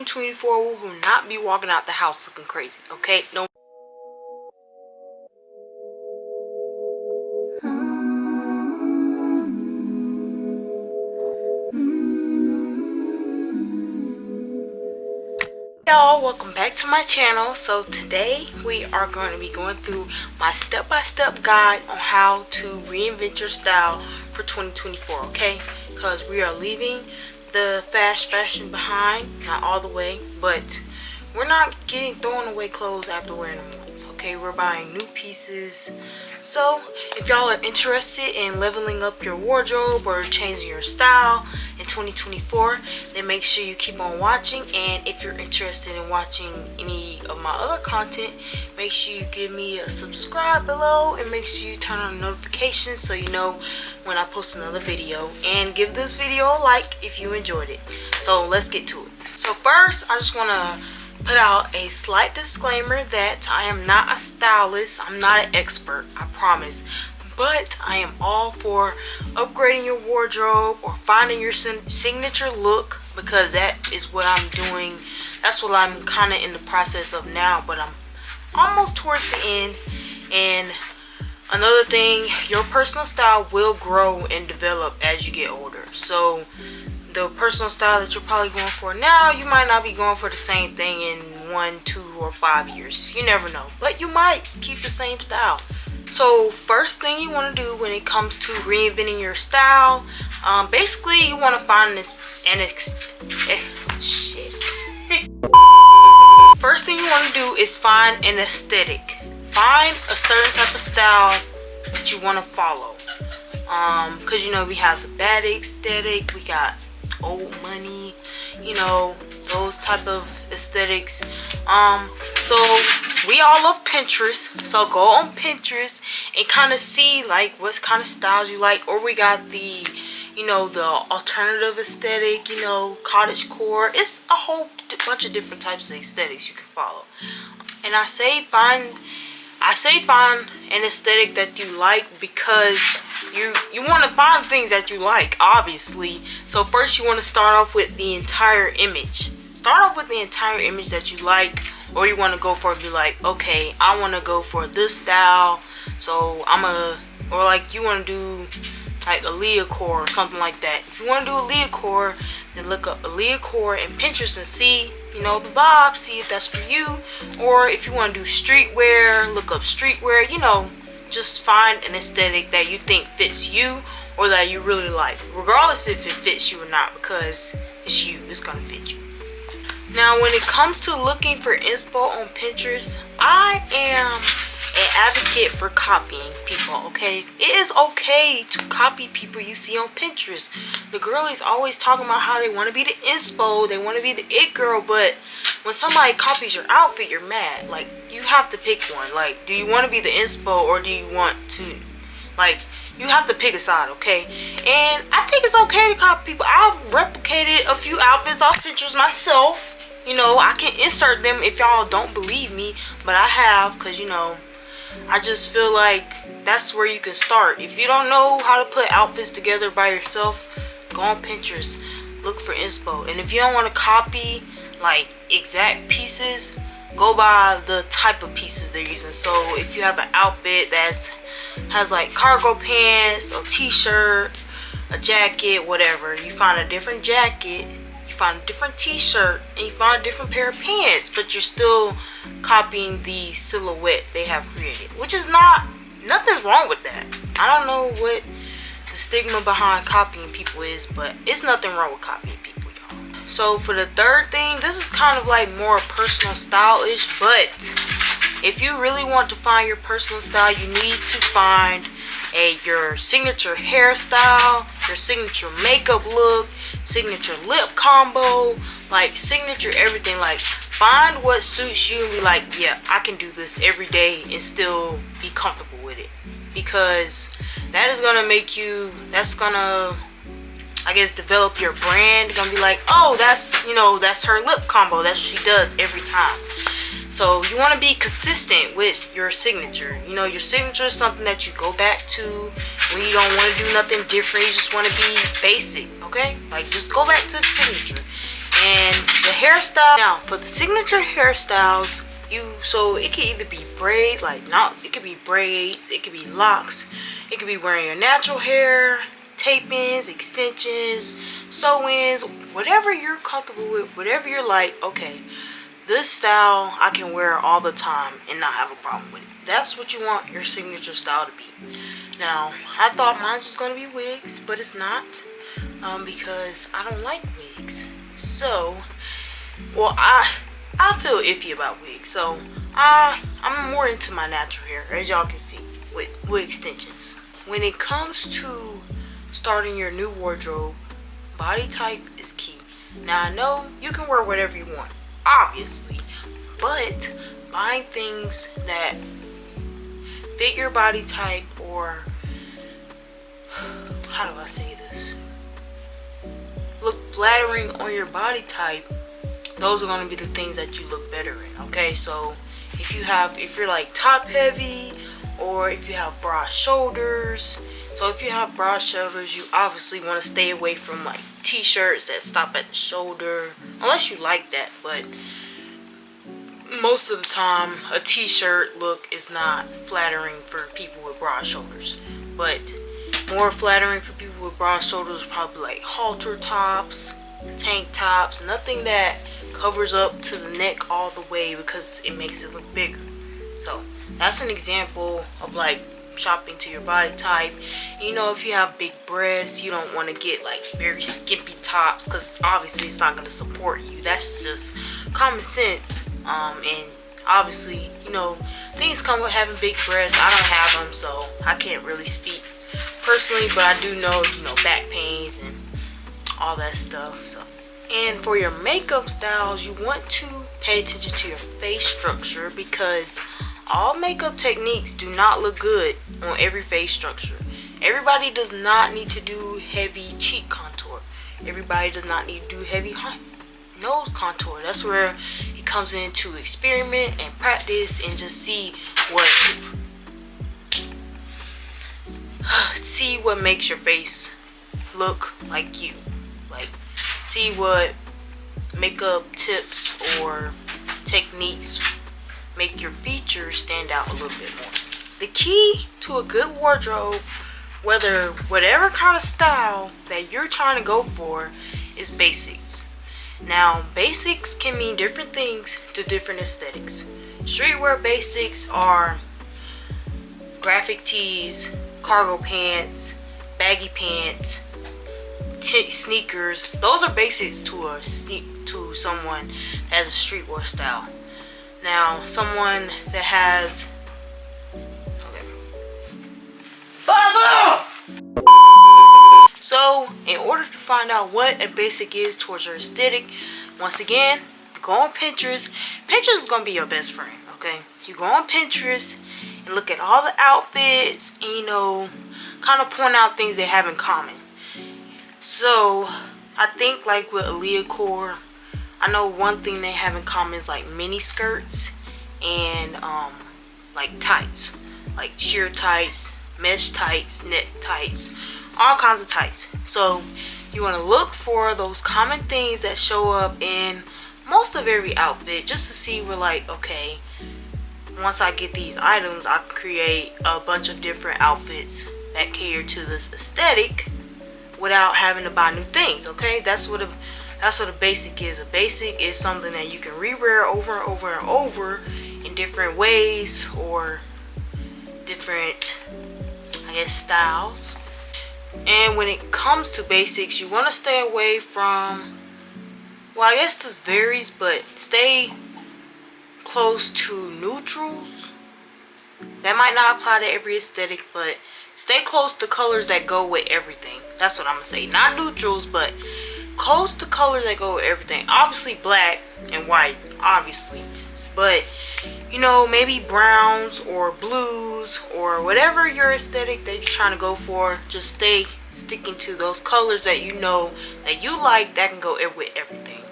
2024, we will not be walking out the house looking crazy, okay? No. Y'all, welcome back to my channel. So today we are going to be going through my step-by-step guide on how to reinvent your style for 2024, okay? Because we are leaving the fast fashion behind, not all the way, but we're not getting thrown away clothes after wearing them once, okay? We're buying new pieces. So if y'all are interested in leveling up your wardrobe or changing your style in 2024, then make sure you keep on watching. And if you're interested in watching any of my other content, make sure you give me a subscribe below and make sure you turn on notifications so you know when I post another video, and give this video a like if you enjoyed it. So let's get to it. So first, I just want to put out a slight disclaimer that I am not a stylist. I'm not an expert, I promise, but I am all for upgrading your wardrobe or finding your signature look, because that is what I'm doing. That's what I'm kind of in the process of now, but I'm almost towards the end. And another thing, your personal style will grow and develop as you get older. So the personal style that you're probably going for now, you might not be going for the same thing in 1, 2, or 5 years. You never know, but you might keep the same style. So first thing you want to do when it comes to reinventing your style, basically you want to find First thing you want to do is find an aesthetic. Find a certain type of style that you want to follow. Because you know, we have the bad aesthetic, we got old money, you know, those type of aesthetics. So we all love Pinterest, so go on Pinterest and kind of see like what kind of styles you like. Or we got the, you know, the alternative aesthetic, you know, cottagecore. It's a whole bunch of different types of aesthetics you can follow. And I say find an aesthetic that you like, because you want to find things that you like, obviously. So first you want to start off with the entire image. Start off with the entire image that you like, or you want to go for, be like, okay, I want to go for this style, so or like you want to do like Aaliyah core or something like that. If you want to do Aaliyah core, then look up Aaliyah core and Pinterest and see, you know, the vibe, see if that's for you. Or if you want to do streetwear, look up streetwear. You know, just find an aesthetic that you think fits you or that you really like, regardless if it fits you or not, because it's you, it's gonna fit you. Now when it comes to looking for inspo on Pinterest, I am an advocate for copying people, okay? It is okay to copy people you see on Pinterest. The girlies always talking about how they want to be the inspo, they want to be the it girl, but when somebody copies your outfit, you're mad. Like, you have to pick one. Like, do you want to be the inspo, or do you want to, like, you have to pick a side, okay? And I think it's okay to copy people. I've replicated a few outfits off Pinterest myself. You know, I can insert them if y'all don't believe me, but I have, because, you know, I just feel like that's where you can start. If you don't know how to put outfits together by yourself, go on Pinterest, look for inspo. And if you don't want to copy like exact pieces, go by the type of pieces they're using. So if you have an outfit that has like cargo pants, a t-shirt, a jacket, whatever, you find a different jacket, you find a different t-shirt, and you find a different pair of pants, but you're still copying the silhouette they have created, which is nothing's wrong with that. I don't know what the stigma behind copying people is, but it's nothing wrong with copying people, y'all. So for the third thing, this is kind of like more personal style-ish, but if you really want to find your personal style, you need to find your signature hairstyle, your signature makeup look, signature lip combo, like signature everything. Like, find what suits you and be like, yeah, I can do this every day and still be comfortable with it, because that is gonna make you, that's gonna, I guess, develop your brand. You're gonna be like, oh, that's, you know, that's her lip combo, that's what she does every time. So you want to be consistent with your signature. You know, your signature is something that you go back to when you don't want to do nothing different. You just want to be basic, okay? Like, just go back to the signature. And the hairstyle, now for the signature hairstyles, so it can either be braids, it could be braids, it could be locks, it could be wearing your natural hair, tape-ins, extensions, sew-ins, whatever you're comfortable with, whatever you're like, okay, this style I can wear all the time and not have a problem with it. That's what you want your signature style to be. Now, I thought mine was going to be wigs, but it's not, because I don't like wigs. So, well, I feel iffy about wigs, so I'm more into my natural hair, as y'all can see, with wig extensions. When it comes to starting your new wardrobe, body type is key. Now, I know you can wear whatever you want, obviously, but buying things that fit your body type, or how do I say this, look flattering on your body type, those are going to be the things that you look better in. Okay, so if you're like top heavy, or if you have broad shoulders, so if you have broad shoulders, you obviously want to stay away from like t-shirts that stop at the shoulder, unless you like that. But most of the time, a t-shirt look is not flattering for people with broad shoulders. But more flattering for people with broad shoulders, probably like halter tops, tank tops, nothing that covers up to the neck all the way, because it makes it look bigger. So that's an example of like shopping to your body type. You know, if you have big breasts, you don't want to get like very skimpy tops, because obviously it's not going to support you. That's just common sense. And obviously, you know, things come with having big breasts. I don't have them, so I can't really speak personally, but I do know, you know, back pains and all that stuff. So, and for your makeup styles, you want to pay attention to your face structure, because all makeup techniques do not look good on every face structure. Everybody does not need to do heavy cheek contour. Everybody does not need to do heavy nose contour. That's where it comes in to experiment and practice and just see what makes your face look like you. Like, see what makeup tips or techniques make your features stand out a little bit more. The key to a good wardrobe, whatever kind of style that you're trying to go for, is basics. Now, basics can mean different things to different aesthetics. Streetwear basics are graphic tees, cargo pants, baggy pants, sneakers. Those are basics to someone that has a streetwear style. Now, someone that has So, in order to find out what a basic is towards your aesthetic, once again, go on Pinterest. Pinterest is going to be your best friend, okay? You go on Pinterest and look at all the outfits and, you know, kind of point out things they have in common. So, I think like with Aaliyah Core, I know one thing they have in common is like mini skirts and like tights, like sheer tights, mesh tights, net tights, all kinds of tights. So you want to look for those common things that show up in most of every outfit, just to see where like, okay, once I get these items, I can create a bunch of different outfits that cater to this aesthetic without having to buy new things. Okay, that's what a basic is. A basic is something that you can rewear over and over and over in different ways or different, I guess, styles. And when it comes to basics, you want to stay away from, well, I guess this varies, but stay close to neutrals. That might not apply to every aesthetic, but stay close to colors that go with everything. That's what I'm gonna say. Not neutrals, but close to colors that go with everything. Obviously black and white, obviously, but you know, maybe browns or blues or whatever your aesthetic that you're trying to go for. Just stay sticking to those colors that you know that you like, that can go with everything.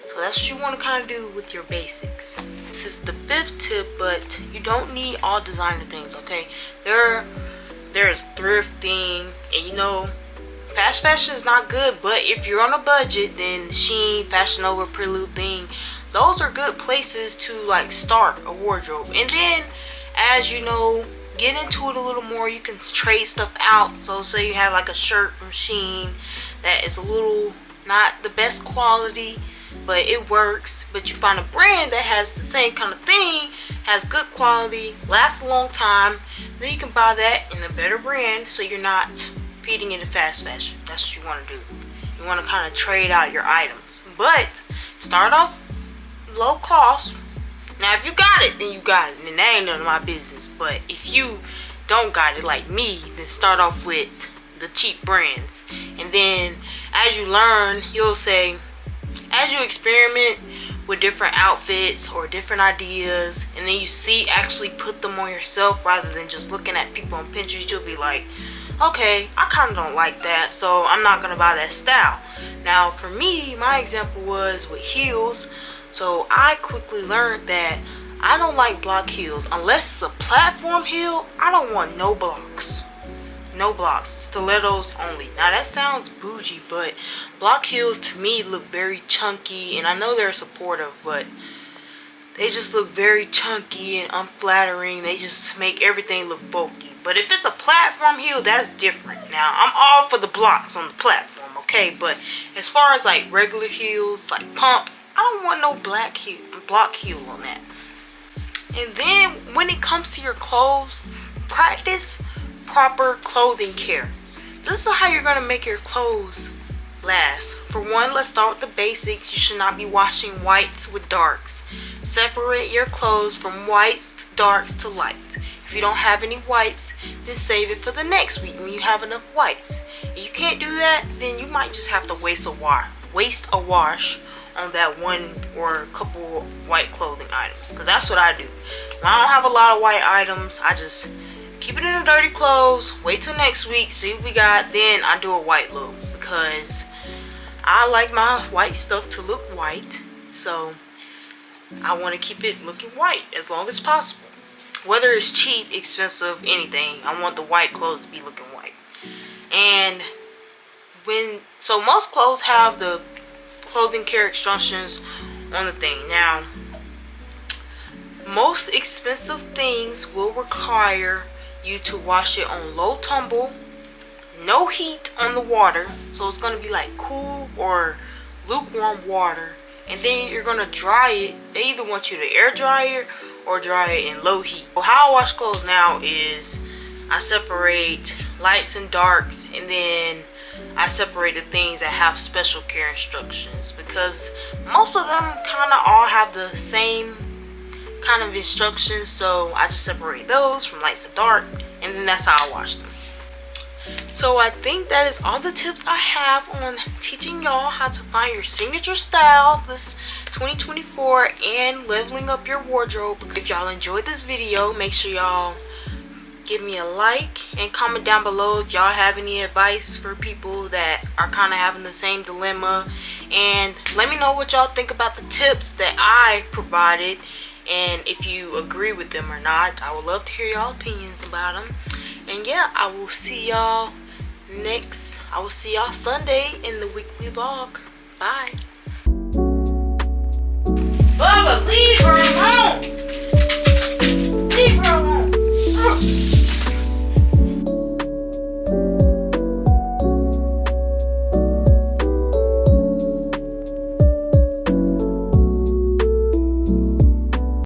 So that's what you want to kind of do with your basics. This is the 5th tip, but you don't need all designer things, okay? There's thrifting, and you know, fast fashion is not good, but if you're on a budget, then Shein, Fashion Nova, Pretty Little Thing, those are good places to like start a wardrobe. And then as you know, get into it a little more, you can trade stuff out. So say you have like a shirt from Shein that is a little not the best quality, but it works, but you find a brand that has the same kind of thing, has good quality, lasts a long time, then you can buy that in a better brand, so you're not feeding into fast fashion. That's what you want to do. You want to kind of trade out your items, but start off low cost. Now if you got it, then you got it, and that ain't none of my business. But if you don't got it like me, then start off with the cheap brands, and then as you learn, you'll say, as you experiment with different outfits or different ideas, and then you see actually put them on yourself rather than just looking at people on Pinterest, you'll be like, okay, I kind of don't like that, so I'm not gonna buy that style. Now for me, my example was with heels. So I quickly learned that I don't like block heels unless it's a platform heel. I don't want no blocks. No blocks, stilettos only. Now that sounds bougie, but block heels to me look very chunky, and I know they're supportive, but they just look very chunky and unflattering. They just make everything look bulky. But if it's a platform heel, that's different. Now I'm all for the blocks on the platform, okay? But as far as like regular heels, like pumps, I don't want no block heel on that. And then when it comes to your clothes, practice proper clothing care. This is how you're going to make your clothes last. For one, let's start with the basics. You should not be washing whites with darks. Separate your clothes from whites to darks to light. If you don't have any whites, then save it for the next week when you have enough whites. If you can't do that, then you might just have to waste a wash on that one or a couple white clothing items, because that's what I do. When I don't have a lot of white items, I just keep it in the dirty clothes, wait till next week, see what we got, then I do a white look, because I like my white stuff to look white, so I want to keep it looking white as long as possible. Whether it's cheap, expensive, anything, I want the white clothes to be looking white. And so most clothes have the clothing care instructions on the thing. Now, most expensive things will require you to wash it on low tumble, no heat on the water, so it's going to be like cool or lukewarm water, and then you're going to dry it. They either want you to air dry it or dry it in low heat. So how I wash clothes now is I separate lights and darks, and then I separate the things that have special care instructions, because most of them kind of all have the same kind of instructions, so I just separate those from lights and darks, and then that's how I wash them. So I think that is all the tips I have on teaching y'all how to find your signature style this 2024 and leveling up your wardrobe. If y'all enjoyed this video, make sure y'all give me a like and comment down below if y'all have any advice for people that are kind of having the same dilemma, and let me know what y'all think about the tips that I provided, and if you agree with them or not. I would love to hear y'all opinions about them. And yeah, I will see y'all Sunday in the weekly vlog. Bye.